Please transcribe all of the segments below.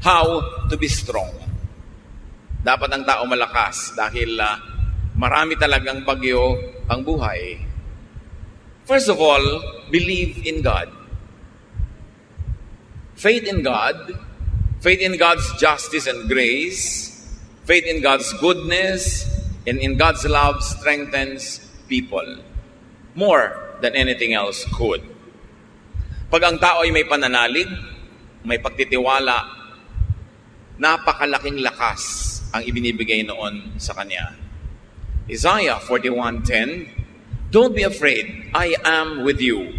how to be strong. Dapat ang tao malakas dahil marami talagang bagyo ang buhay. First of all, believe in God. Faith in God, faith in God's justice and grace, faith in God's goodness, and in God's love strengthens people more than anything else could. Pag ang tao ay may pananalig, may pagtitiwala, napakalaking lakas ang ibinibigay noon sa kanya. Isaiah 41:10, "Don't be afraid, I am with you.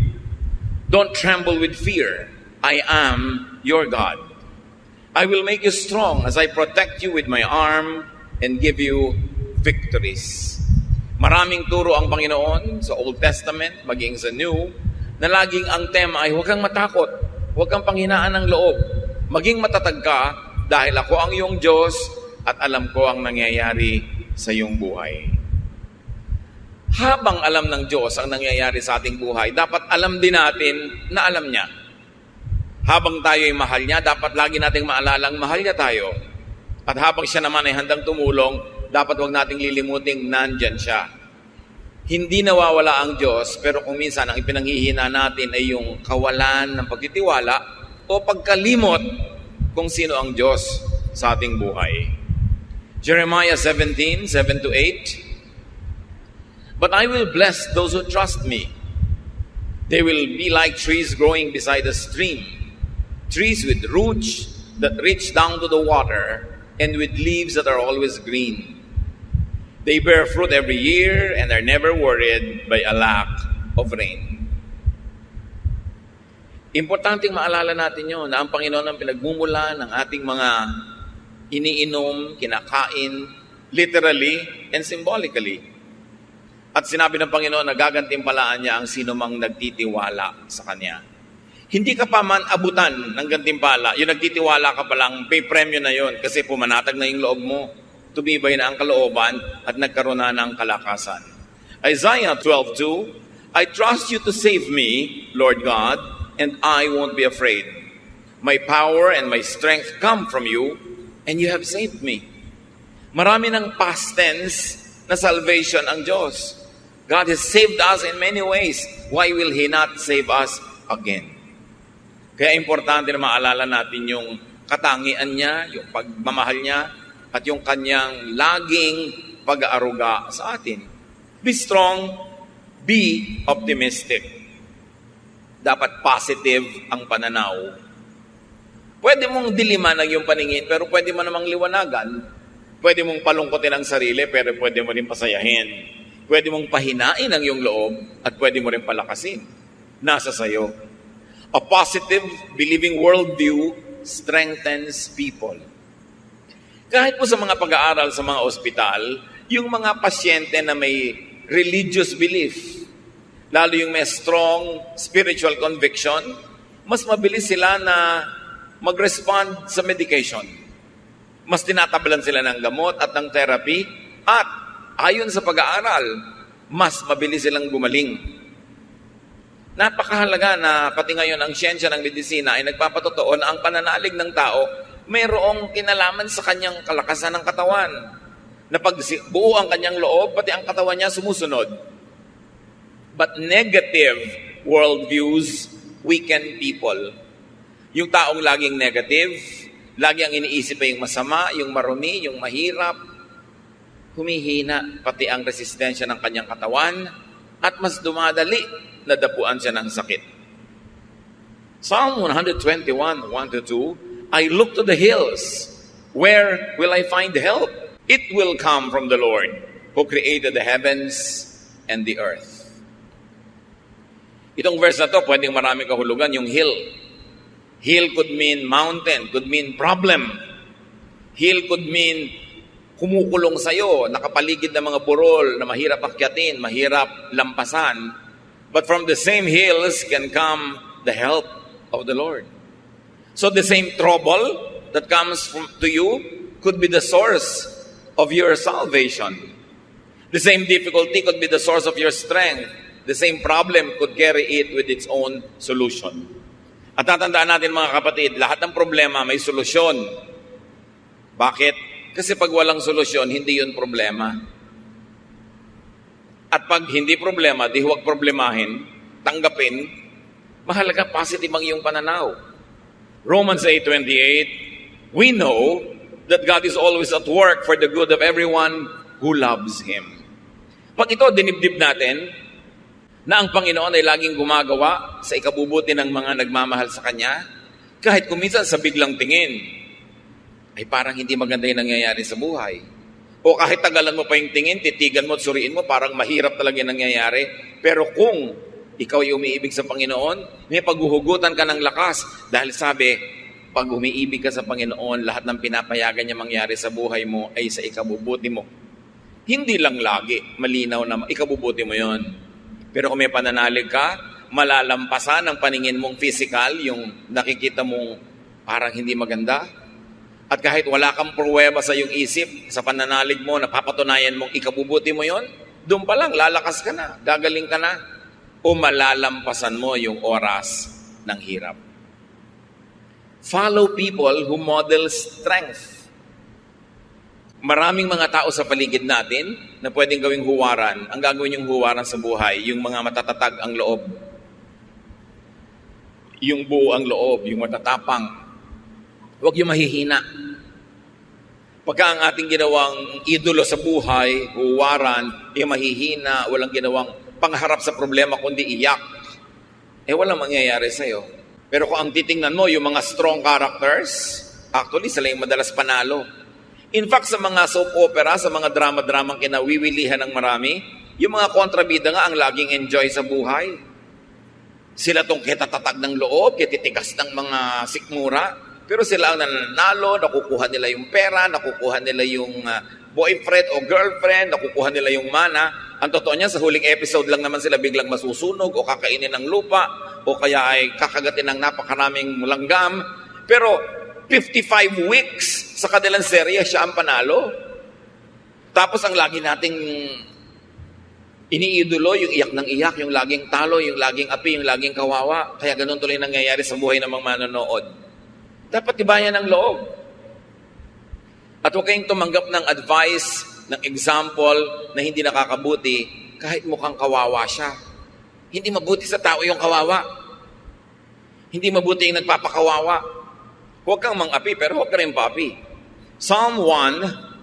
Don't tremble with fear, I am your God. I will make you strong as I protect you with my arm and give you victories." Maraming turo ang Panginoon sa Old Testament, maging sa New, na laging ang tema ay huwag kang matakot, huwag kang panghinaan ng loob, maging matatag ka dahil ako ang iyong Diyos at alam ko ang nangyayari sa iyong buhay. Habang alam ng Diyos ang nangyayari sa ating buhay, dapat alam din natin na alam niya. Habang tayo ay mahal niya, dapat lagi nating maalalang mahal niya tayo. At habang siya naman ay handang tumulong, dapat huwag nating lilimuting nandyan siya. Hindi nawawala ang Diyos, pero kung minsan ang ipinanghihina natin ay yung kawalan ng pagtitiwala o pagkalimot kung sino ang Diyos sa ating buhay. Jeremiah 17:7-8, "But I will bless those who trust me. They will be like trees growing beside a stream, trees with roots that reach down to the water, and with leaves that are always green. They bear fruit every year and are never worried by a lack of rain." Importanteng maalala natin yun na ang Panginoon ang pinagmumula ng ating mga iniinom, kinakain, literally and symbolically. At sinabi ng Panginoon na gagantimpalaan niya ang sino mang nagtitiwala sa Kanya. Hindi ka pa man abutan ng gantimpala, yung nagtitiwala ka pa lang, may premyo na yon kasi pumanatag na yung loob mo, tumibay na ang kalooban at nagkaroon na ng kalakasan. Isaiah 12:2, "I trust you to save me, Lord God, and I won't be afraid. My power and my strength come from you, and you have saved me." Marami ng past tense na salvation ang Diyos. God has saved us in many ways. Why will He not save us again? Kaya importante na maalala natin yung katangian niya, yung pagmamahal niya, at yung kanyang laging pag-aaruga sa atin. Be strong, be optimistic. Dapat positive ang pananaw. Pwede mong diliman ang iyong paningin, pero pwede mo namang liwanagan. Pwede mong palungkotin ang sarili, pero pwede mo rin pasayahin. Pwede mong pahinain ang iyong loob, at pwede mo rin palakasin. Nasa sayo. A positive, believing worldview strengthens people. Kahit po sa mga pag-aaral sa mga ospital, yung mga pasyente na may religious belief, lalo yung may strong spiritual conviction, mas mabilis sila na mag-respond sa medication. Mas tinatabalan sila ng gamot at ng therapy, at ayon sa pag-aaral, mas mabilis silang gumaling. Napakahalaga na pati ngayon ang siyensya ng medisina ay nagpapatotoo na ang pananalig ng tao mayroong kinalaman sa kanyang kalakasan ng katawan. Na pag buo ang kanyang loob, pati ang katawan niya sumusunod. But negative worldviews weaken people. Yung taong laging negative, lagi ang iniisip ay yung masama, yung marumi, yung mahirap, humihina pati ang resistensya ng kanyang katawan at mas dumadali na dapuan siya ng sakit. Psalm 121:1-2, "I look to the hills. Where will I find help? It will come from the Lord, who created the heavens and the earth." Itong verse na to, pwedeng maraming kahulugan, yung hill. Hill could mean mountain, could mean problem. Hill could mean kumukulong sa'yo, nakapaligid ng mga burol na mahirap akyatin, mahirap lampasan. But from the same hills can come the help of the Lord. So the same trouble that comes to you could be the source of your salvation. The same difficulty could be the source of your strength. The same problem could carry it with its own solution. At tatandaan natin mga kapatid, lahat ng problema may solusyon. Bakit? Kasi pag walang solusyon, hindi yun problema. At pag hindi problema, di huwag problemahin, tanggapin, mahalaga positive ang iyong pananaw. Romans 8:28, we know that God is always at work for the good of everyone who loves Him. Pag ito dinibdib natin, na ang Panginoon ay laging gumagawa sa ikabubuti ng mga nagmamahal sa Kanya, kahit kuminsan sa biglang tingin, ay parang hindi maganda yung nangyayari sa buhay. O kahit tagalan mo pa yung tingin, titigan mo at suriin mo, parang mahirap talaga yung nangyayari. Pero kung ikaw ay umiibig sa Panginoon, may paghuhugutan ka ng lakas. Dahil sabi, pag umiibig ka sa Panginoon, lahat ng pinapayagan niya mangyari sa buhay mo ay sa ikabubuti mo. Hindi lang lagi, malinaw na ikabubuti mo yon. Pero kung may pananalig ka, malalampasan ang paningin mong physical, yung nakikita mong parang hindi maganda. At kahit wala kang pruweba sa iyong isip, sa pananalig mo, napapatunayan mong ikabubuti mo yon, doon pa lang, lalakas ka na, gagaling ka na, o malalampasan mo yung oras ng hirap. Follow people who model strength. Maraming mga tao sa paligid natin na pwedeng gawing huwaran. Ang gagawin yung huwaran sa buhay, yung mga matatatag ang loob. Yung buo ang loob, yung matatapang. Huwag yung mahihina. Pagka ang ating ginawang idolo sa buhay, huwaran, yung mahihina, walang ginawang pangharap sa problema kundi iyak, walang mangyayari sa'yo. Pero kung ang titingnan mo, yung mga strong characters, actually, sila yung madalas panalo. In fact, sa mga soap opera, sa mga drama-dramang kinawiwilihan ng marami, yung mga kontrabida nga ang laging enjoy sa buhay. Sila tong kitatatag ng loob, kititigas ng mga sikmura, pero sila ang nananalo, nakukuha nila yung pera, nakukuha nila yung boyfriend o girlfriend, nakukuha nila yung mana. Ang totoo niya, sa huling episode lang naman sila biglang masusunog o kakainin ng lupa o kaya ay kakagatin ng napakaraming langgam. Pero 55 weeks sa kanilang serye, siya ang panalo. Tapos ang lagi nating iniidolo, yung iyak ng iyak, yung laging talo, yung laging api, yung laging kawawa. Kaya ganun tuloy nangyayari sa buhay ng mga manonood. Dapat tibayan ang loob. At huwag kayong tumanggap ng advice, ng example na hindi nakakabuti kahit mukhang kawawa siya. Hindi mabuti sa tao yung kawawa. Hindi mabuti yung nagpapakawawa. Huwag kang mang-api, pero huwag ka rin pa-api. Psalm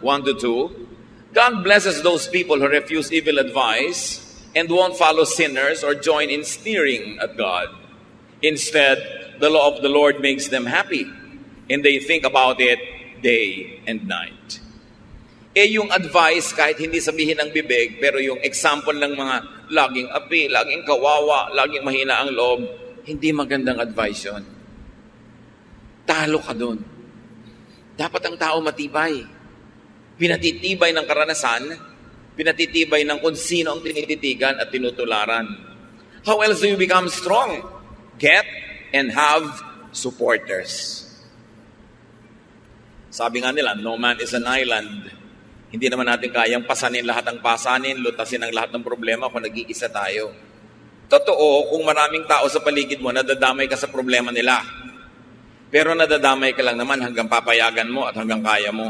1:1-2, God blesses those people who refuse evil advice and won't follow sinners or join in sneering at God. Instead, the law of the Lord makes them happy, and they think about it day and night. Yung advice, kahit hindi sabihin ng bibig, pero yung example ng mga laging api, laging kawawa, laging mahina ang loob, hindi magandang advice yun. Talo ka dun. Dapat ang tao matibay. Pinatitibay ng karanasan, pinatitibay ng kung sino ang tinititigan at tinutularan. How else do you become strong? Get and have supporters. Sabi nga nila, no man is an island. Hindi naman natin kayang pasanin lahat ng pasanin, lutasin ang lahat ng problema kung nag-iisa tayo. Totoo, kung maraming tao sa paligid mo, nadadamay ka sa problema nila. Pero nadadamay ka lang naman hanggang papayagan mo at hanggang kaya mo.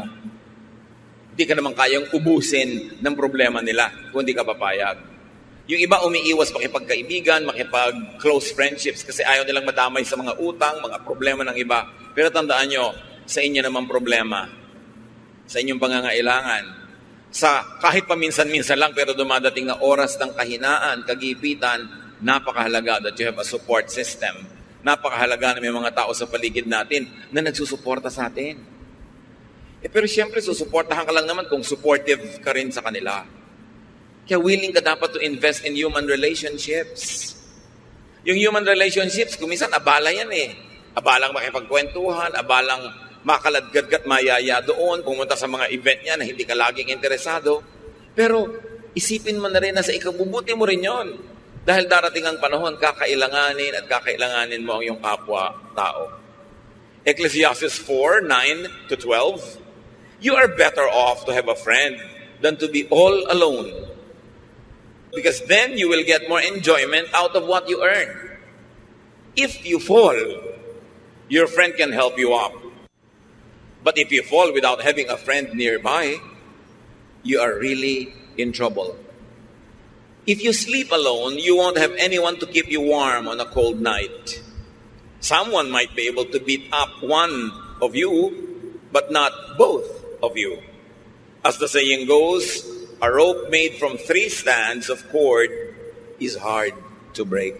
Hindi ka naman kayang ubusin ng problema nila kung hindi ka papayag. Yung iba umiiwas makipagkaibigan, makipag-close friendships kasi ayaw nilang madamay sa mga utang, mga problema ng iba. Pero tandaan nyo, sa inyo naman problema, sa inyong pangangailangan, sa kahit paminsan-minsan lang pero dumadating na oras ng kahinaan, kagipitan, napakahalaga that you have a support system. Napakahalaga na may mga tao sa paligid natin na nagsusuporta sa atin. Pero siyempre, susuportahan ka lang naman kung supportive ka rin sa kanila. Kaya willing ka dapat to invest in human relationships. Yung human relationships, kuminsan abala yan eh. Abalang makipagkwentuhan, abalang makaladgadgat mayaya doon, pumunta sa mga event niya na hindi ka laging interesado. Pero isipin mo na rin na sa ikabubuti mo rin yon. Dahil darating ang panahon, kakailanganin mo ang iyong kapwa-tao. Ecclesiastes 4:9-12, you are better off to have a friend than to be all alone. Because then you will get more enjoyment out of what you earn. If you fall, your friend can help you up. But if you fall without having a friend nearby, you are really in trouble. If you sleep alone, you won't have anyone to keep you warm on a cold night. Someone might be able to beat up one of you, but not both of you. As the saying goes, a rope made from 3 strands of cord is hard to break.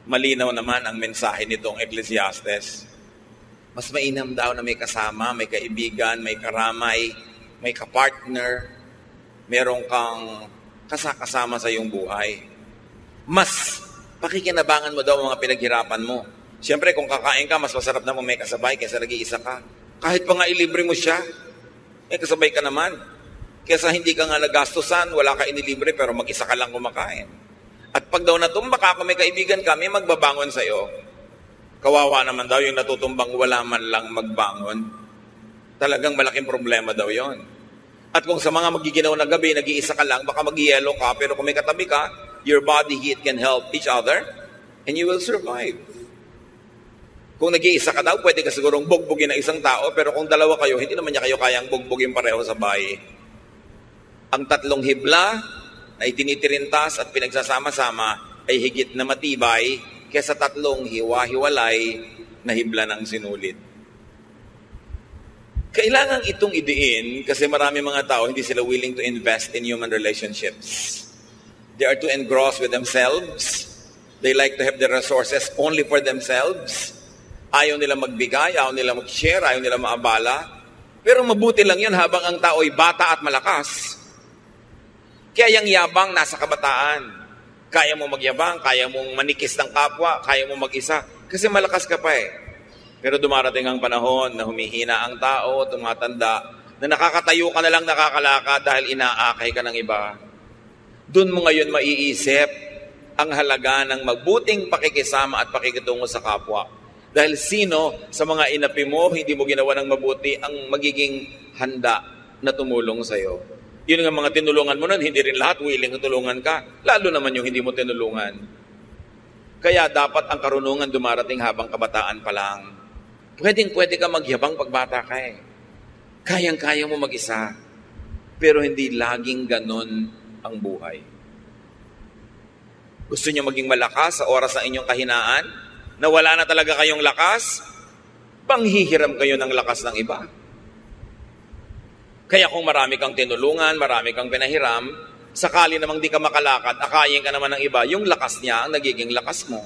Malinaw naman ang mensahe nitong Ecclesiastes. Mas mainam daw na may kasama, may kaibigan, may karamay, may kapartner, merong kang kasama sa iyong buhay. Mas pakikinabangan mo daw ang mga pinaghirapan mo. Siyempre, kung kakain ka, mas masarap na may kasabay kaysa nag-iisa ka. Kahit pa nga ilibre mo siya, may kasabay ka naman. Kaysa hindi ka nga nagastusan, wala ka inilibre, pero mag-isa ka lang kumakain. At pag daw natumba ka, kung may kaibigan ka, may magbabangon sa'yo. Kawawa naman daw yung natutumbang wala man lang magbangon. Talagang malaking problema daw yon. At kung sa mga magiginaw na gabi, nag-iisa ka lang, baka mag-yelo ka, pero kung may katabi ka, your body heat can help each other, and you will survive. Kung nag-iisa ka daw, pwede ka sigurong bugbugin ng isang tao, pero kung dalawa kayo, hindi naman niya kayo kayang bugbugin pareho sa bahay. Ang 3 hibla na itinitirintas at pinagsasama-sama ay higit na matibay kaysa 3 hiwa-hiwalay na hibla ng sinulit. Kailangan itong idiin kasi marami mga tao hindi sila willing to invest in human relationships. They are too engrossed with themselves. They like to have the resources only for themselves. Ayaw nila magbigay, ayaw nila mag-share, ayaw nila maabala. Pero mabuti lang yun habang ang tao ay bata at malakas. Kaya yung yabang nasa kabataan. Kaya mo magyabang, kaya mong manikis ng kapwa, kaya mo mag-isa. Kasi malakas ka pa eh. Pero dumarating ang panahon na humihina ang tao, tumatanda, na nakakatayo ka na lang nakakalakad dahil inaakay ka ng iba. Doon mo ngayon maiisip ang halaga ng magbuting pakikisama at pakikitungo sa kapwa. Dahil sino sa mga inapi mo, hindi mo ginawa ng mabuti ang magiging handa na tumulong sa'yo. Yun nga mga tinulungan mo nun, hindi rin lahat willing tulungan ka. Lalo naman yung hindi mo tinulungan. Kaya dapat ang karunungan dumarating habang kabataan pa lang. Pwede ka magyabang pagbata ka eh. Kayang-kaya mo mag-isa. Pero hindi laging ganon ang buhay. Gusto niyo maging malakas sa oras ng inyong kahinaan? Na wala na talaga kayong lakas? Panghihiram kayo ng lakas ng iba. Kaya kung marami kang tinulungan, marami kang pinahiram, sakali namang di ka makalakad, akayin ka naman ng iba, yung lakas niya ang nagiging lakas mo.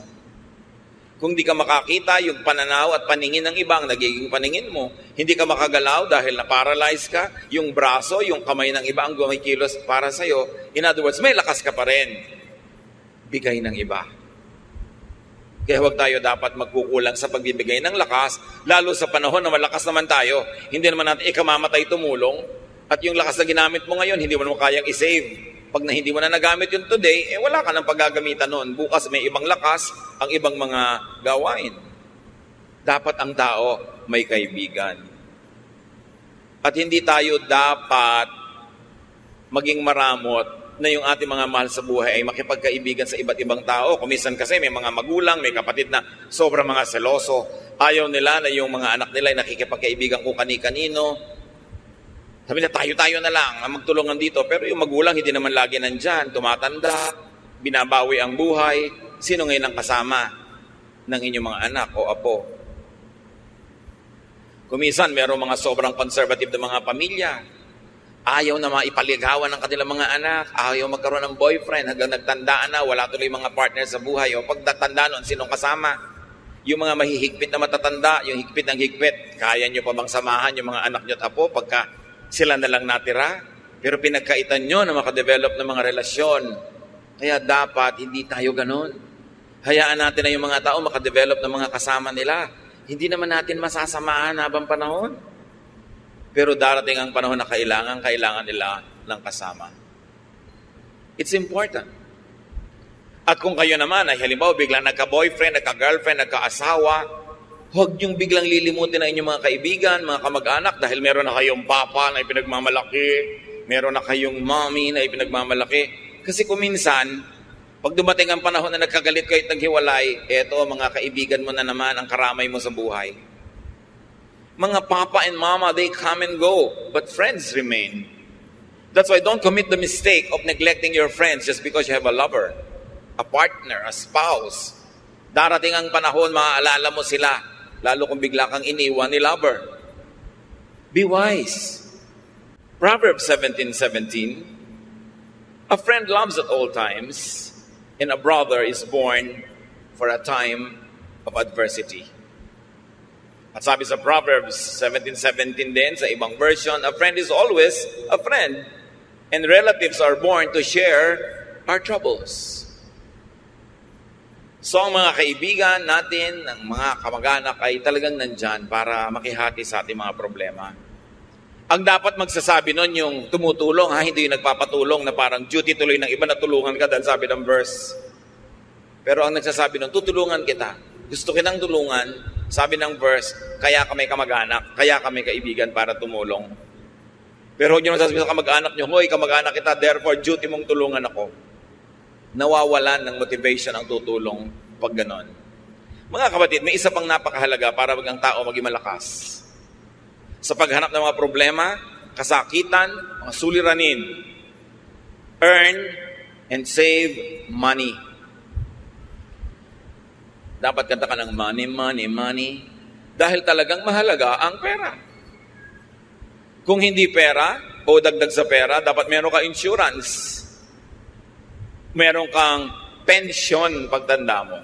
Kung di ka makakita, yung pananaw at paningin ng iba ang nagiging paningin mo. Hindi ka makagalaw dahil na-paralyze ka, yung braso, yung kamay ng iba ang gumikilos para sa'yo. In other words, may lakas ka pa rin. Bigay ng iba. Kaya huwag tayo dapat magkukulang sa pagbibigay ng lakas, lalo sa panahon na malakas naman tayo. Hindi naman natin ikamamatay tumulong. At yung lakas na ginamit mo ngayon, hindi mo naman kayang isave. Pag hindi mo na nagamit yun today, wala ka nang paggagamitan noon. Bukas may ibang lakas, ang ibang mga gawain. Dapat ang tao may kaibigan. At hindi tayo dapat maging maramot na yung ating mga mahal sa buhay ay makipagkaibigan sa iba't ibang tao. Kumisan kasi may mga magulang, may kapatid na sobrang mga seloso. Ayaw nila na yung mga anak nila ay nakikipagkaibigan kung kani-kanino. Sabi na tayo-tayo na lang ang magtulungan dito. Pero yung magulang hindi naman lagi nandyan. Tumatanda, binabawi ang buhay. Sino ngayon ang kasama ng inyong mga anak o apo? Kumisan, mayroong mga sobrang conservative na mga pamilya. Ayaw na maipaligawan ng kanilang mga anak. Ayaw magkaroon ng boyfriend hanggang nagtandaan na. Wala tuloy mga partner sa buhay. O pagtatanda nun, sinong kasama? Yung mga mahihigpit na matatanda, yung higpit ng higpit. Kaya nyo pa bang samahan yung mga anak nyo at apo pagka sila na lang natira? Pero pinagkaitan nyo na makadevelop ng mga relasyon. Kaya dapat hindi tayo ganun. Hayaan natin na yung mga tao makadevelop ng mga kasama nila. Hindi naman natin masasamahan habang panahon. Pero darating ang panahon na kailangan nila ng kasama. It's important. At kung kayo naman ay halimbawa biglang nagka-boyfriend, nagka-girlfriend, nagka-asawa, huwag niyong biglang lilimutin ang inyong mga kaibigan, mga kamag-anak dahil meron na kayong papa na ipinagmamalaki, meron na kayong mommy na ipinagmamalaki. Kasi kung minsan, Pag dumating ang panahon na nagkagalit kayo at naghiwalay, eto mga kaibigan mo na naman ang karamay mo sa buhay. Mga papa and mama, they come and go, but friends remain. That's why don't commit the mistake of neglecting your friends just because you have a lover, a partner, a spouse. Darating ang panahon, maaalala mo sila, lalo kung bigla kang iniwan ni lover. Be wise. Proverbs 17:17, a friend loves at all times, and a brother is born for a time of adversity. At sabi sa Proverbs 17:17 din, sa ibang version, a friend is always a friend, and relatives are born to share our troubles. So ang mga kaibigan natin, ang mga kamag-anak ay talagang nandyan para makihati sa ating mga problema. Ang dapat magsasabi nun yung tumutulong, hindi yung nagpapatulong na parang duty tuloy ng iba na tulungan ka dahil sabi ng verse. Pero ang nagsasabi nun, tutulungan kita. Gusto kitang tulungan, sabi ng verse, kaya kami kamag-anak, kaya kami kaibigan para tumulong. Pero huwag nyo nasasabi sa kamag-anak nyo, hoy, kamag-anak kita, therefore duty mong tulungan ako. Nawawalan ng motivation ang tutulong pag ganon. Mga kapatid, may isa pang napakahalaga para ang tao maging malakas. Sa paghanap ng mga problema, kasakitan, mga suliranin, earn and save money. Dapat kanta ka ng money, money, money, dahil talagang mahalaga ang pera. Kung hindi pera o dagdag sa pera, dapat meron ka insurance. Meron kang pension pagtanda mo.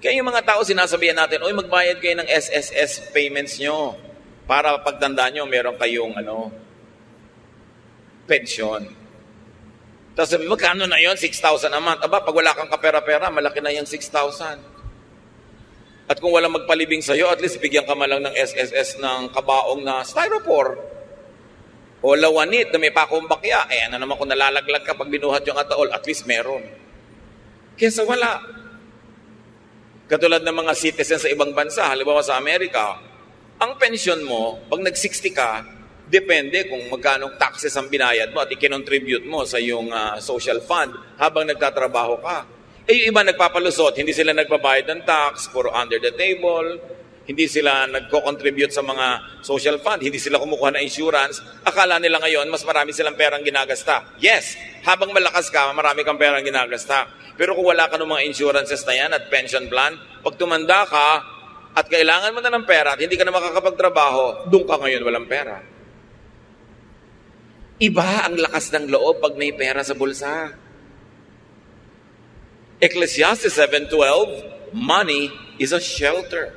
Kaya yung mga tao sinasabihan natin, oy, magbayad kayo ng SSS payments nyo para pagtanda nyo, meron kayong pension. Tapos sabi, magkano na yon? 6,000 a month. Aba, pag wala kang kapera-pera, malaki na yung 6,000. At kung walang magpalibing sa'yo, at least bigyan ka man lang ng SSS ng kabaong na styrofoam. O lawanit na may pakumbakya. Ano naman kung nalalaglag ka pag binuhat yung ataol, at least meron. Kesa wala. Katulad ng mga citizens sa ibang bansa, halimbawa sa Amerika, ang pension mo, pag nag-60 ka, depende kung magkano taxes ang binayad mo at ikinontribute mo sa iyong social fund habang nagtatrabaho ka. Yung iba nagpapalusot, hindi sila nagbabayad ng tax, puro under the table, hindi sila nagko-contribute sa mga social fund, hindi sila kumukuha ng insurance. Akala nila ngayon, mas marami silang perang ginagasta. Yes, habang malakas ka, marami kang perang ginagasta. Pero kung wala ka ng mga insurances na yan at pension plan, pag tumanda ka at kailangan mo na ng pera at hindi ka na makakapagtrabaho, doon ka ngayon walang pera. Iba ang lakas ng loob pag may pera sa bulsa. Ecclesiastes 7:12, money is a shelter.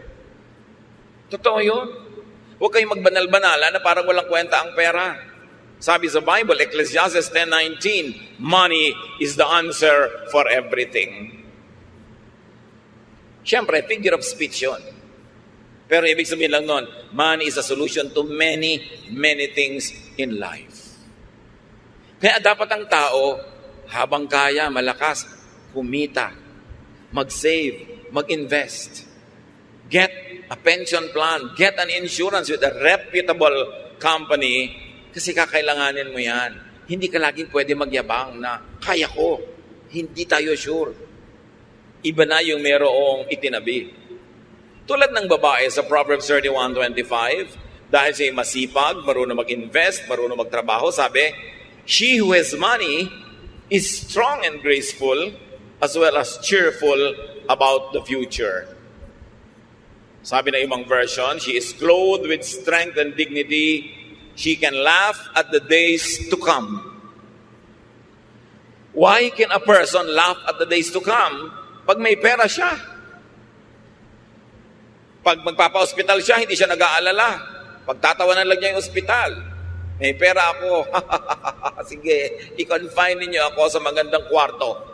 Totoo yun. Huwag kayong magbanal-banala na parang walang kwenta ang pera. Sabi sa Bible, Ecclesiastes 10:19, money is the answer for everything. Siyempre, figure of speech yun. Pero ibig sabihin lang nun, money is a solution to many, many things in life. Kaya dapat ang tao, habang kaya, malakas, kumita, mag-save, mag-invest, get a pension plan, get an insurance with a reputable company, kasi kakailanganin mo yan. Hindi ka laging pwede magyabang na, kaya ko, hindi tayo sure. Iba na yung merong itinabi. Tulad ng babae sa Proverbs 31:25, dahil siya masipag, marunong mag-invest, marunong magtrabaho, sabi, she who has money is strong and graceful as well as cheerful about the future. Sabi na ibang version, she is clothed with strength and dignity. She can laugh at the days to come. Why can a person laugh at the days to come pag may pera siya? Pag magpapa-hospital siya, hindi siya nag-aalala. Pagtatawanan lang niya yung ospital. May pera ako. Sige, i-confine ninyo ako sa magandang kwarto.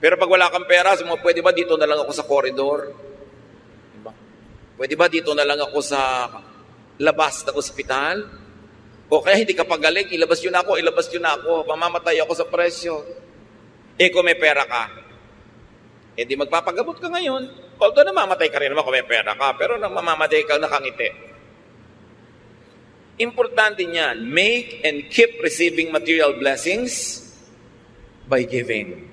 Pero pag wala kang pera, pwede ba dito na lang ako sa koridor? Diba? Pwede ba dito na lang ako sa labas ng ospital? O kaya hindi ka pagaling, ilabas yun ako, mamamatay ako sa presyo. Kung may pera ka, di magpapagamot ka ngayon. Although namamatay ka rin naman kung may pera ka, pero nang mamamatay ka nakangiti. Importante niyan, make and keep receiving material blessings by giving.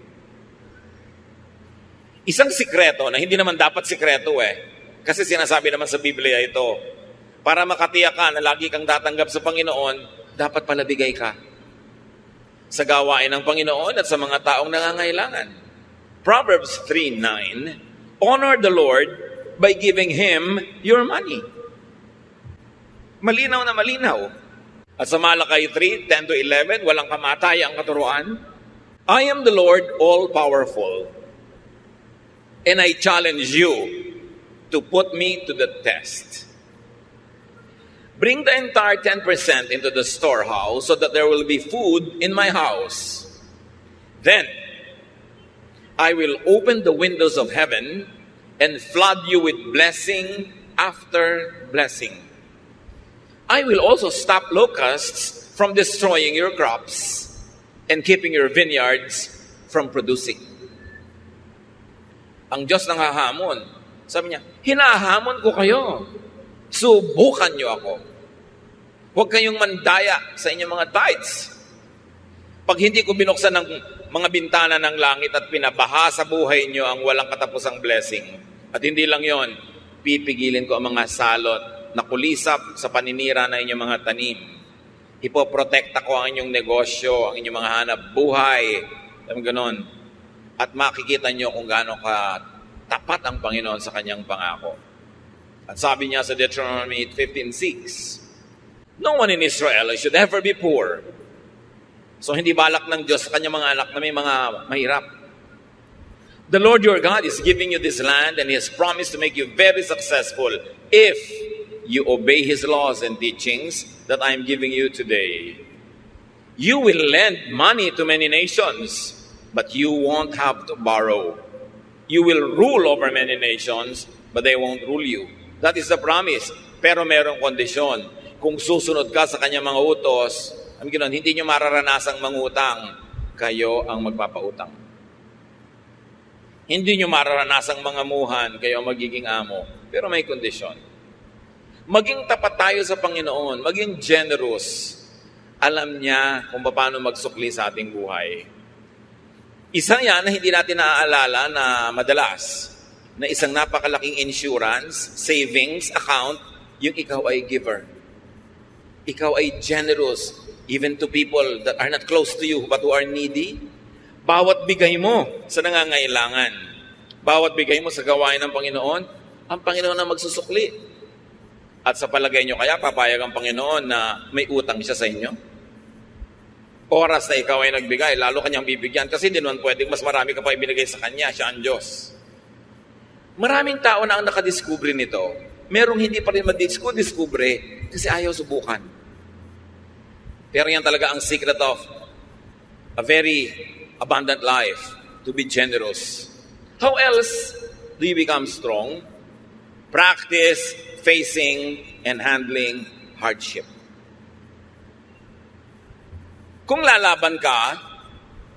Isang sikreto na hindi naman dapat sikreto kasi sinasabi naman sa Biblia ito, para makatiyak ka na lagi kang tatanggap sa Panginoon, dapat pala bigay ka sa gawain ng Panginoon at sa mga taong nangangailangan. Proverbs 3:9, honor the Lord by giving Him your money. Malinaw na malinaw. At sa Malakay 3:10-11, walang kamatay ang katuruan. I am the Lord all-powerful, and I challenge you to put me to the test. Bring the entire 10% into the storehouse so that there will be food in my house. Then I will open the windows of heaven and flood you with blessing after blessing. I will also stop locusts from destroying your crops and keeping your vineyards from producing. Ang Diyos nang hahamon. Sabi niya, hinahamon ko kayo. Subukan niyo ako. Huwag kayong mandaya sa inyong mga tithes. Pag hindi ko binuksan ng mga bintana ng langit at pinabaha sa buhay niyo ang walang katapusang blessing. At hindi lang yon, pipigilin ko ang mga salot na kulisap sa paninira na inyong mga tanim. Ipoprotekta ko ang inyong negosyo, ang inyong mga hanap buhay. Ganon. At makikita niyo kung gaano ka tapat ang Panginoon sa kanyang pangako. At sabi niya sa Deuteronomy 15:6, no one in Israel should ever be poor. So hindi balak ng Diyos sa kanyang mga anak na may mga mahirap. The Lord your God is giving you this land and He has promised to make you very successful if you obey His laws and teachings that I am giving you today. You will lend money to many nations, but you won't have to borrow. You will rule over many nations, but they won't rule you. That is the promise. Pero merong kondisyon. Kung susunod ka sa kanyang mga utos, hindi nyo mararanasang mangutang, kayo ang magpapautang. Hindi nyo mararanasang mangamuhan, kayo ang magiging amo. Pero may kondisyon. Maging tapat tayo sa Panginoon, maging generous. Alam niya kung paano magsukli sa ating buhay. Isa yan na hindi natin naaalala na madalas, na isang napakalaking insurance, savings account, yung ikaw ay giver. Ikaw ay generous, even to people that are not close to you, but who are needy. Bawat bigay mo sa nangangailangan, bawat bigay mo sa gawain ng Panginoon, ang Panginoon na magsusukli. At sa palagay nyo kaya, papayag ang Panginoon na may utang siya sa inyo? Oras na ikaw ay nagbigay, lalo kanyang bibigyan. Kasi hindi naman pwedeng mas marami ka pa ibinigay sa kanya, siya ang Diyos. Maraming tao na ang nakadiskubre nito. Merong hindi pa rin madiskubre kasi ayaw subukan. Pero yan talaga ang secret of a very abundant life, to be generous. How else do you become strong? Practice facing and handling hardship. Kung lalaban ka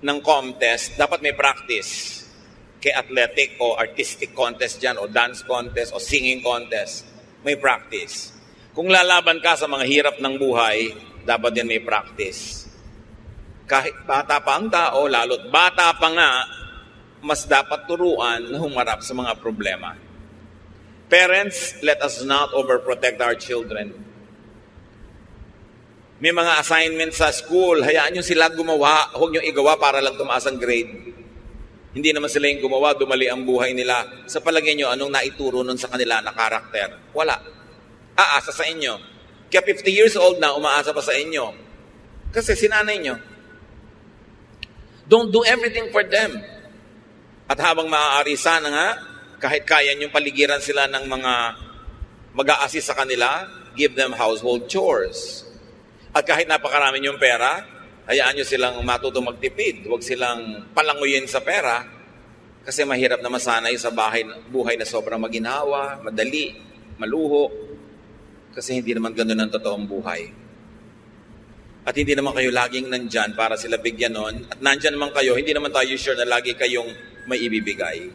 ng contest, dapat may practice. Kay athletic o artistic contest dyan, o dance contest, o singing contest, may practice. Kung lalaban ka sa mga hirap ng buhay, dapat din may practice. Kahit bata pa ang tao, lalo't bata pa nga, mas dapat turuan na humarap sa mga problema. Parents, let us not overprotect our children. May mga assignments sa school, hayaan nyo sila gumawa, huwag nyo igawa para lang tumaas ang grade. Hindi naman sila yung gumawa, dumali ang buhay nila. Sa palagay nyo, anong naituro nun sa kanila na karakter? Wala. Aasa sa inyo. Kaya 50 years old na, umaasa pa sa inyo. Kasi sinanay nyo. Don't do everything for them. At habang maaari sana nga, kahit kaya nyo paligiran sila ng mga mag-a-assist sa kanila, give them household chores. At kahit napakarami nyong pera, hayaan nyo silang matutong magtipid. Huwag silang palanguyin sa pera kasi mahirap na masanay sa buhay na sobrang maginhawa, madali, maluho. Kasi hindi naman ganoon ang totoong buhay. At hindi naman kayo laging nandyan para sila bigyan nun. At nandyan naman kayo, hindi naman tayo sure na lagi kayong may ibibigay.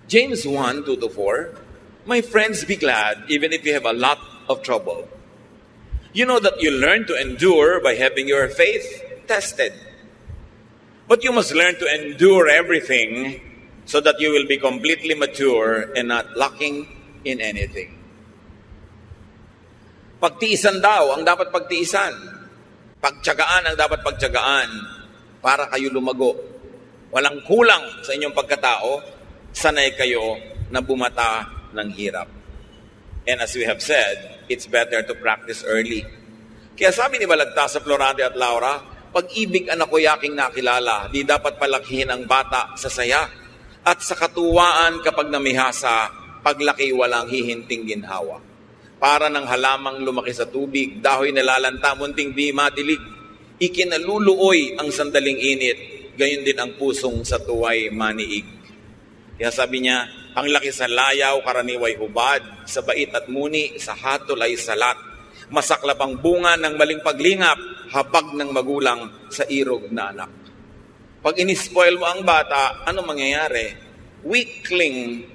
James 1:2-4, my friends, be glad even if you have a lot of trouble. You know that you learn to endure by having your faith tested. But you must learn to endure everything so that you will be completely mature and not lacking in anything. Pagtiisan daw ang dapat pagtiisan. Pagtiyagaan ang dapat pagtiyagaan para kayo lumago. Walang kulang sa inyong pagkatao, sanay kayo na bumata ng hirap. And as we have said, it's better to practice early. Kaya sabi ni Balagtas sa Florante at Laura, pag-ibig anak ko yaking nakilala, di dapat palakihin ang bata sa saya. At sa katuwaan kapag namihasa, paglaki walang hihinting ginhawa. Para ng halamang lumaki sa tubig, dahoy nalalanta, munting di madilig. Ikinaluluoy ang sandaling init, gayon din ang pusong sa tuway maniig. Kaya sabi niya, ang laki sa layaw, karaniway hubad, sa bait at muni, sa hatol ay salat. Masaklap ang bunga ng maling paglingap, habag ng magulang sa irog na anak. Pag inispoil mo ang bata, ano mangyayari? Weakling,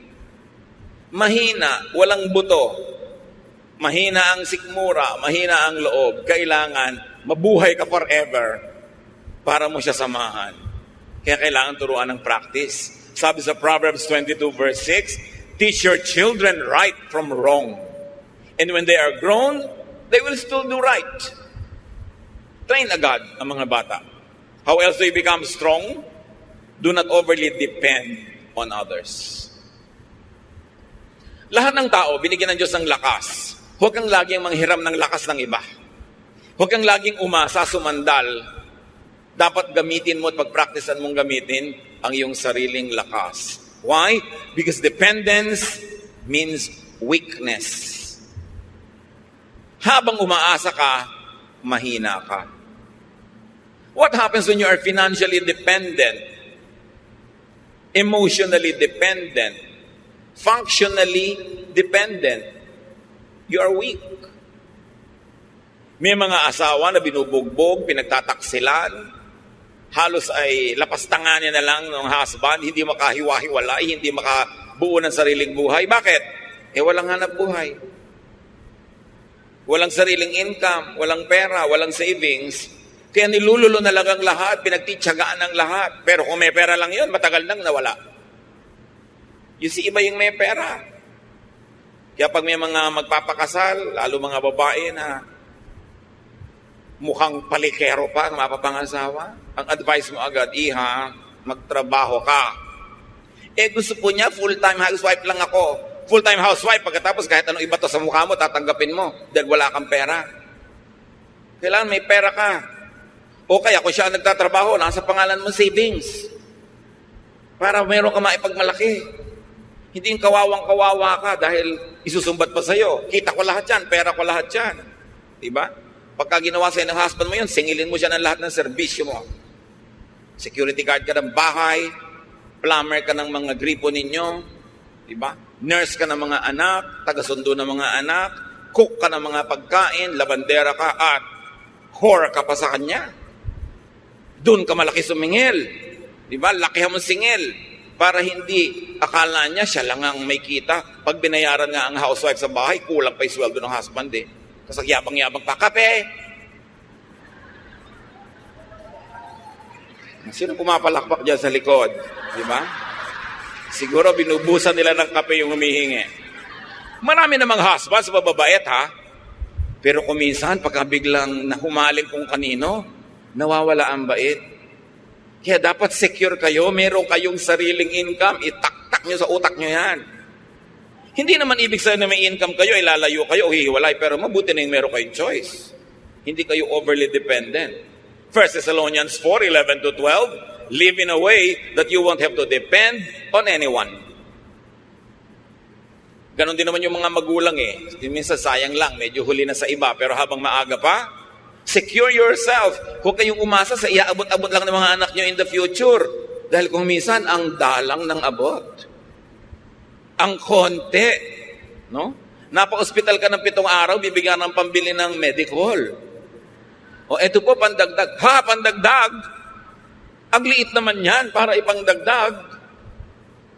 mahina, walang buto, mahina ang sikmura, mahina ang loob. Kailangan mabuhay ka forever para mo siya samahan. Kaya kailangan turuan ng practice. Sabi sa Proverbs 22 verse 6, teach your children right from wrong. And when they are grown, they will still do right. Train agad ang mga bata. How else do you become strong? Do not overly depend on others. Lahat ng tao, binigyan ng Diyos ng lakas. Huwag kang laging manghiram ng lakas ng iba. Huwag kang laging umasa, sumandal. Dapat gamitin mo at pag-practicean mong gamitin ang iyong sariling lakas. Why? Because dependence means weakness. Habang umaasa ka, mahina ka. What happens when you are financially dependent, emotionally dependent, functionally dependent? You are weak. May mga asawa na binubugbog, pinagtataksilan, halos ay lapastanganin na lang ng husband, hindi makahiwa-hiwalay, hindi makabuo ng sariling buhay. Bakit? Walang hanap buhay. Walang sariling income, walang pera, walang savings. Kaya nilululo na lang ang lahat, pinagtitsagaan ang lahat. Pero kung may pera lang yun, matagal nang nawala. You see, iba yung may pera. Kaya pag may mga magpapakasal, lalo mga babae na mukhang palikero pa ang mapapangasawa, ang advice mo agad, iha, magtrabaho ka. Gusto po niya, full-time housewife lang ako. Full-time housewife, pagkatapos kahit anong iba to sa mukha mo, tatanggapin mo dahil wala kang pera. Kailangan may pera ka. O kaya kung siya nagtatrabaho, nasa pangalan mo savings. Para meron ka maipagmalaki. Hindi yung kawawang-kawawa ka dahil isusumbat pa sa'yo. Kita ko lahat yan, pera ko lahat yan. Diba? Pagka ginawa sa'yo ng husband mo yun, singilin mo siya ng lahat ng serbisyo mo. Security guard ka ng bahay, plumber ka ng mga gripo ninyo, diba? Nurse ka ng mga anak, taga-sundo ng mga anak, cook ka ng mga pagkain, labandera ka, at whore ka pa sa kanya. Doon ka malaki sumingil. Diba? Lakihan mo singil. Para hindi akala niya siya lang ang may kita. Pag binayaran nga ang housewife sa bahay, kulang pa yung sweldo ng husband eh. Kasi yabang-yabang pa, kape! Sino pumapalakpak dyan sa likod? Diba? Siguro binubusan nila ng kape yung humihingi. Marami namang husbands, mababait ha. Pero kung minsan, pagka biglang nahumaling kung kanino, nawawala ang bait. Kaya dapat secure kayo, meron kayong sariling income, itaktak nyo sa utak nyo yan. Hindi naman ibig sabihin na may income kayo, ilalayo kayo o hihiwalay, pero mabuti na yung meron kayong choice. Hindi kayo overly dependent. 1 Thessalonians 4:11-12, live in a way that you won't have to depend on anyone. Ganon din naman yung mga magulang eh. Minsan sayang lang, medyo huli na sa iba, pero habang maaga pa, secure yourself. Huwag kayong umasa sa iaabot-abot lang ng mga anak nyo in the future. Dahil kung minsan, ang dalang ng abot. Ang konti. No? Napa-hospital ka ng 7 araw, bibigyan ng pambili ng medical. O eto po, pandagdag. Ha, pandagdag? Ang liit naman yan para ipangdagdag.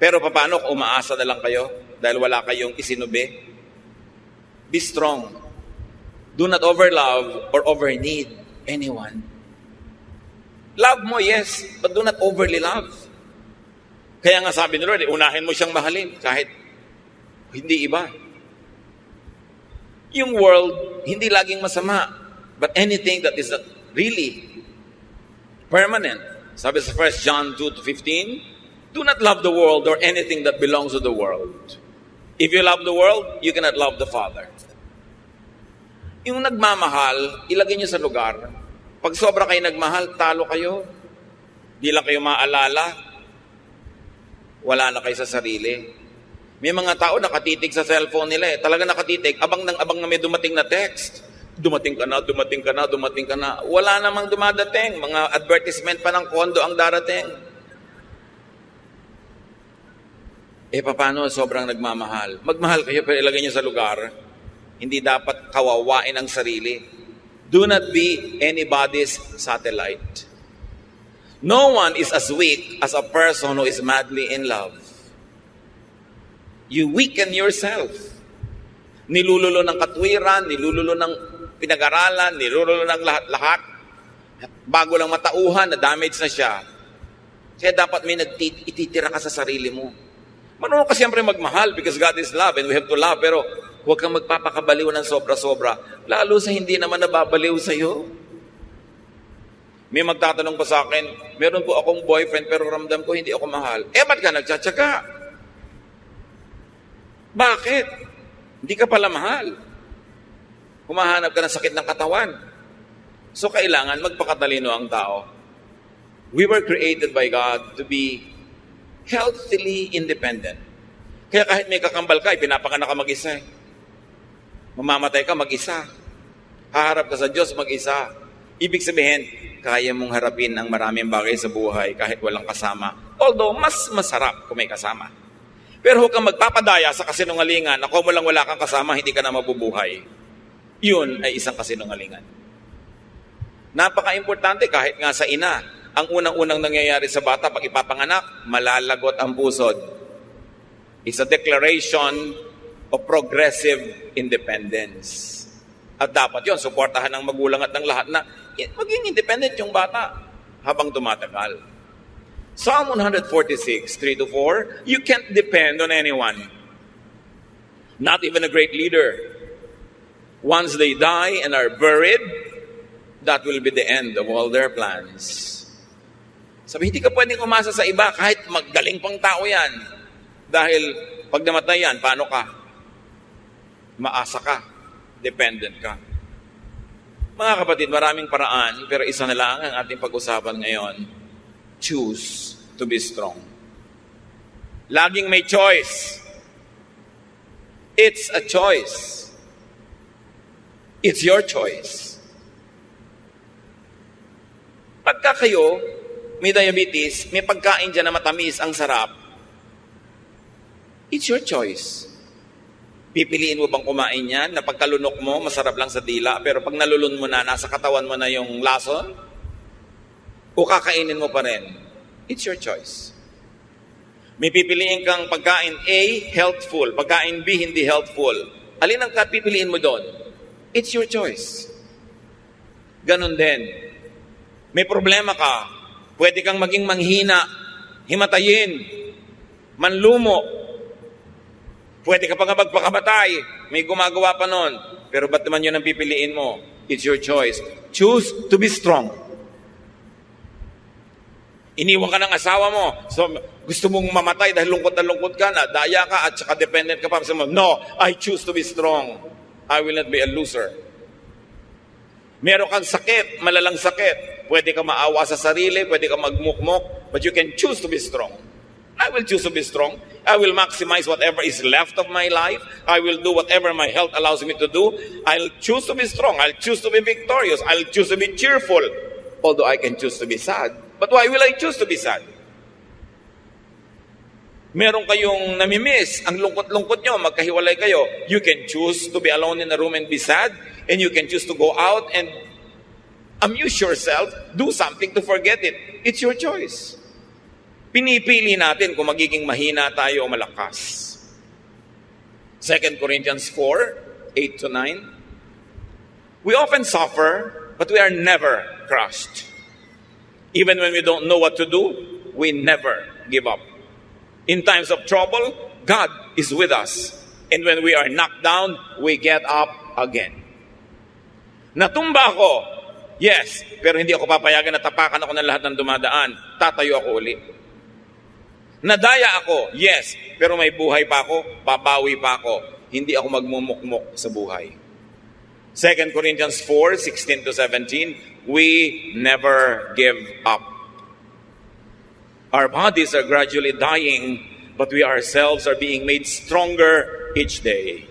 Pero paano kung umaasa na lang kayo dahil wala kayong isinubi? Be strong. Do not overlove or overneed anyone. Love mo, yes, but do not overly love. Kaya nga sabi ni Lord, unahin mo siyang mahalin kahit hindi iba. Yung world, hindi laging masama, but anything that is really permanent. Sabi sa 1 John 2:15, do not love the world or anything that belongs to the world. If you love the world, you cannot love the Father. Yung nagmamahal, ilagay niyo sa lugar. Pag sobra kayo nagmahal, talo kayo. Di lang kayo maalala. Wala na kayo sa sarili. May mga tao nakatitig sa cellphone nila eh. Talaga nakatitig, abang na may dumating na text. Dumating ka na, dumating ka na, dumating ka na. Wala namang dumadating. Mga advertisement pa ng kondo ang darating. Paano sobrang nagmamahal? Magmahal kayo pero ilagay niyo sa lugar. Hindi dapat kawawain ang sarili. Do not be anybody's satellite. No one is as weak as a person who is madly in love. You weaken yourself. Nilululo ng katwiran, nilululo ng pinag-aralan, nilululo ng lahat-lahat. Bago lang matauhan, na-damage na siya. Kaya dapat may ititira ka sa sarili mo. Marunong ka siyempre magmahal because God is love and we have to love. Pero huwag kang magpapakabaliw ng sobra-sobra. Lalo sa hindi naman nababaliw sa'yo. May magtatanong pa sa akin, meron po akong boyfriend pero ramdam ko hindi ako mahal. Ba't ka nagtsatsaga? Bakit? Hindi ka pala mahal. Humahanap ka ng sakit ng katawan. So kailangan magpakatalino ang tao. We were created by God to be healthily independent. Kaya kahit may kakambal ka, pinapanganak ka mag-isa. Mamamatay ka mag-isa. Haharap ka sa Diyos mag-isa. Ibig sabihin, kaya mong harapin ang maraming bagay sa buhay kahit walang kasama. Although, mas masarap kung may kasama. Pero huwag kang magpapadaya sa kasinungalingan na kung wala kang kasama, hindi ka na mabubuhay. Yun ay isang kasinungalingan. Napaka-importante kahit nga sa ina, ang unang-unang nangyayari sa bata pag ipapanganak, malalagot ang pusod. It's a declaration of progressive independence. At dapat yun, suportahan ng magulang at ng lahat na maging independent yung bata habang tumatagal. Psalm 146, 3-4, you can't depend on anyone. Not even a great leader. Once they die and are buried, that will be the end of all their plans. Sabi, hindi ka pwedeng umasa sa iba kahit magaling pang tao yan. Dahil pag namatay yan, paano ka? Maasa ka. Dependent ka. Mga kapatid, maraming paraan, pero isa na lang ang ating pag-usapan ngayon. Choose to be strong. Laging may choice. It's a choice. It's your choice. Pagka kayo may diabetes, may pagkain dyan na matamis, ang sarap, it's your choice. Pipiliin mo bang kumain yan na pagkalunok mo, masarap lang sa dila, pero pag nalulun mo na, nasa katawan mo na yung lason? O kakainin mo pa rin? It's your choice. May pipiliin kang pagkain A, healthful. Pagkain B, hindi healthful. Alin ang pipiliin mo doon? It's your choice. Ganon din. May problema ka. Pwede kang maging manghina, himatayin, manlumo. Pwede ka pa nga magpakamatay. May gumagawa pa nun. Pero ba't naman yun ang pipiliin mo? It's your choice. Choose to be strong. Iniwan ka ng asawa mo. So, gusto mong mamatay dahil lungkot na lungkot ka na, daya ka at saka dependent ka pa. Sabi mo, no, I choose to be strong. I will not be a loser. Meron kang sakit, malalang sakit. Pwede ka maawa sa sarili, pwede ka magmukmok, but you can choose to be strong. I will choose to be strong. I will maximize whatever is left of my life. I will do whatever my health allows me to do. I'll choose to be strong. I'll choose to be victorious. I'll choose to be cheerful. Although I can choose to be sad. But why will I choose to be sad? Meron kayong namimiss, ang lungkot-lungkot nyo, magkahiwalay kayo. You can choose to be alone in a room and be sad. And you can choose to go out and amuse yourself, do something to forget it. It's your choice. Pinipili natin kung magiging mahina tayo o malakas. 2 Corinthians 4, 8-9. We often suffer, but we are never crushed. Even when we don't know what to do, we never give up. In times of trouble, God is with us. And when we are knocked down, we get up again. Natumba ako, yes, pero hindi ako papayagan na tapakan ako ng lahat ng dumadaan. Tatayo ako uli. Nadaya ako, yes, pero may buhay pa ako, babawi pa ako. Hindi ako magmumukmok sa buhay. 2 Corinthians 4:16-17, we never give up. Our bodies are gradually dying, but we ourselves are being made stronger each day.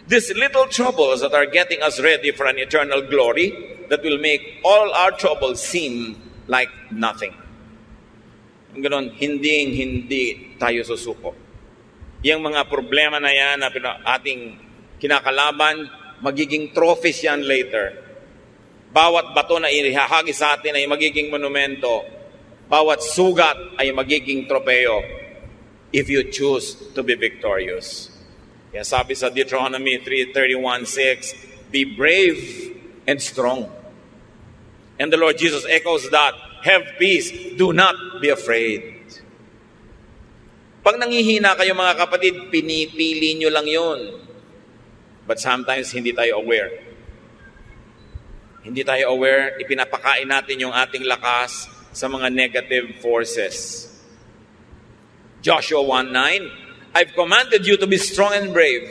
These little troubles that are getting us ready for an eternal glory that will make all our troubles seem like nothing. Ganon, hindi tayo susuko. Yung mga problema na yan na ating kinakalaban, magiging trophies yan later. Bawat bato na ihahagi sa atin ay magiging monumento. Bawat sugat ay magiging tropeo if you choose to be victorious. Kaya sabi sa Deuteronomy 3:31-6, be brave and strong. And the Lord Jesus echoes that, have peace, do not be afraid. Pag nangihina kayo mga kapatid, pinipili nyo lang yun. But sometimes hindi tayo aware. Hindi tayo aware, ipinapakain natin yung ating lakas sa mga negative forces. Joshua 1:9, I've commanded you to be strong and brave.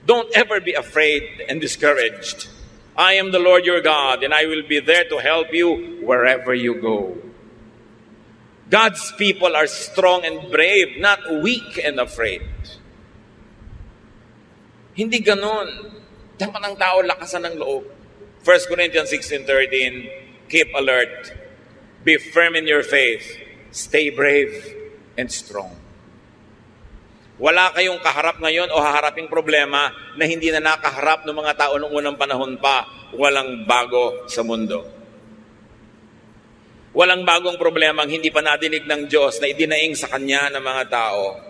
Don't ever be afraid and discouraged. I am the Lord your God, and I will be there to help you wherever you go. God's people are strong and brave, not weak and afraid. Hindi ganun. Dapat ang tao lakasan ng loob. 1 Corinthians 16:13, keep alert. Be firm in your faith. Stay brave and strong. Wala kayong kaharap ngayon o haharaping problema na hindi na nakaharap ng mga tao noong unang panahon pa. Walang bago sa mundo. Walang bagong problema ang hindi pa nadinig ng Diyos na idinaing sa Kanya ng mga tao.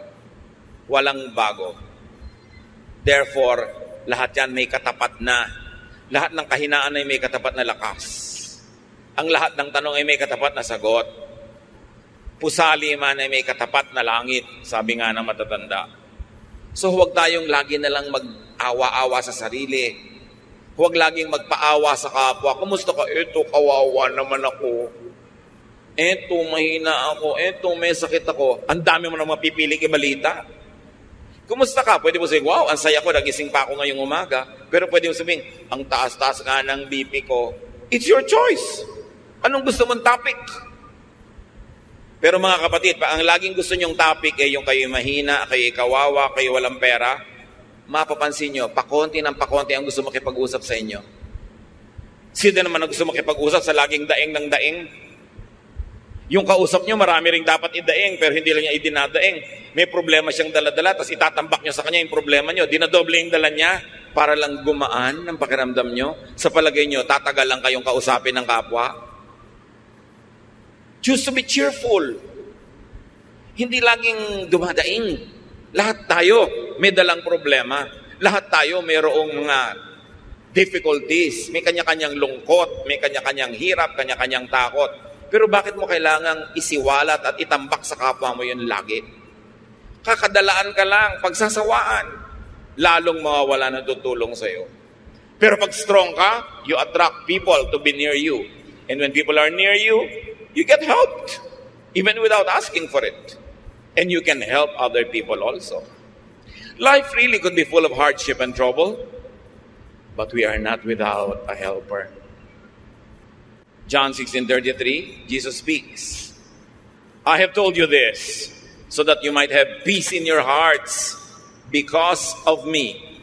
Walang bago. Therefore, lahat yan may katapat na. Lahat ng kahinaan ay may katapat na lakas. Ang lahat ng tanong ay may katapat na sagot. Pusali man ay may katapat na langit, sabi nga ng matatanda. So huwag tayong lagi na lang mag-awa-awa sa sarili. Huwag laging magpaawa sa kapwa. Kumusta ka? Eto, kawawa naman ako. Eto, mahina ako. Eto, may sakit ako. Ang dami mo nang mapipiling ibalita. Kumusta ka? Pwede mo sabihin, wow, ang saya ko, nagising pa ako ngayong umaga. Pero pwede mo sabihin, ang taas-taas nga ng BP ko. It's your choice. Anong gusto mong topic? Pero mga kapatid, ang laging gusto nyong topic ay yung kayo mahina, kayo kawawa, kayo walang pera, mapapansin nyo, pakonti ng pakonti ang gusto makipag-usap sa inyo. Sino naman ang gusto makipag-usap sa laging daing ng daing? Yung kausap nyo, marami ring dapat idaing, pero hindi lang niya idinadaing. May problema siyang dala-dala, tapos itatambak nyo sa kanya yung problema nyo. Dinadoble yung dala niya para lang gumaan ng pakiramdam nyo. Sa palagay nyo, tatagal lang kayong kausapin ng kapwa. Choose to be cheerful. Hindi laging dumadaing. Lahat tayo may dalang problema. Lahat tayo mayroong mga difficulties. May kanya-kanyang lungkot, may kanya-kanyang hirap, kanya-kanyang takot. Pero bakit mo kailangang isiwalat at itambak sa kapwa mo yun lagi? Kakadalaan ka lang, pagsasawaan, lalong mawawala ng tutulong sa'yo. Pero pag strong ka, you attract people to be near you. And when people are near you, you get helped, even without asking for it. And you can help other people also. Life really could be full of hardship and trouble, but we are not without a helper. John 16:33, Jesus speaks. I have told you this, so that you might have peace in your hearts because of me.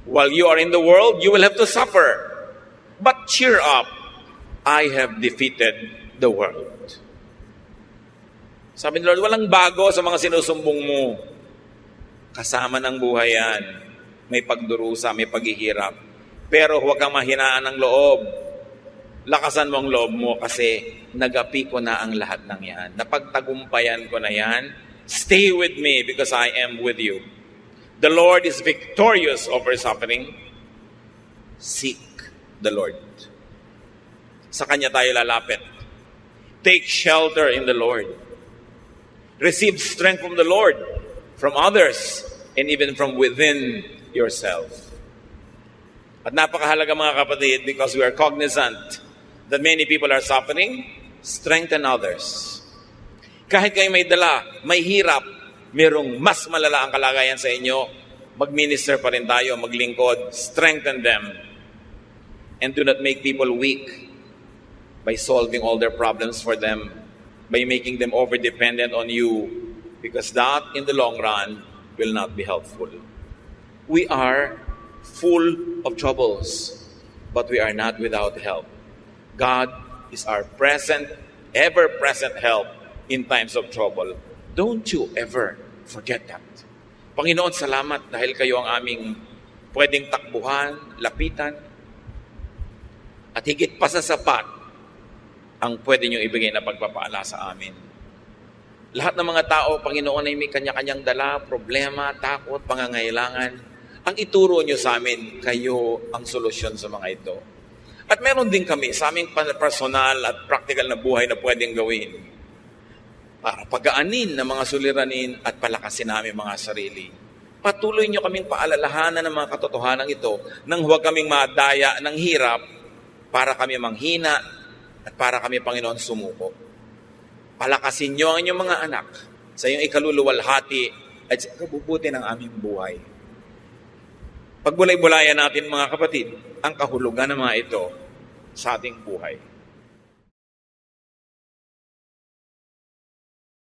While you are in the world, you will have to suffer. But cheer up. I have defeated the world. Sabi ni Lord, walang bago sa mga sinusumbong mo. Kasama ng buhay yan. May pagdurusa, may paghihirap. Pero huwag kang mahinaan ng loob. Lakasan mo ang loob mo kasi nagapi ko na ang lahat ng yan. Napagtagumpayan ko na yan. Stay with me because I am with you. The Lord is victorious over suffering. Seek the Lord. sa Kanya tayo lalapit. Take shelter in the Lord. Receive strength from the Lord, from others, and even from within yourself. At napakahalaga mga kapatid, because we are cognizant that many people are suffering, strengthen others. Kahit kayo may dala, may hirap, merong mas malala ang kalagayan sa inyo, mag-minister pa rin tayo, maglingkod, strengthen them. And do not make people weak by solving all their problems for them, by making them over-dependent on you, because that, in the long run, will not be helpful. We are full of troubles, but we are not without help. God is our present, ever-present help in times of trouble. Don't you ever forget that. Panginoon, salamat dahil kayo ang aming pwedeng takbuhan, lapitan, at higit pa sa sapat ang pwede nyo ibigay na pagpapaala sa amin. Lahat ng mga tao, Panginoon, ay may kanya-kanyang dala, problema, takot, pangangailangan. Ang ituro nyo sa amin, kayo ang solusyon sa mga ito. At meron din kami sa aming personal at practical na buhay na pwedeng gawin para pagaanin ng mga suliranin at palakasin namin mga sarili. Patuloy nyo kaming paalalahanan ng mga katotohanan ito nang huwag kaming madaya ng hirap para kami manghina at para kami, Panginoon, sumuko. Palakasin nyo ang inyong mga anak sa iyong ikaluluwalhati at sa kabubuti ng aming buhay. Pagbulay-bulayan natin, mga kapatid, ang kahulugan ng mga ito sa ating buhay.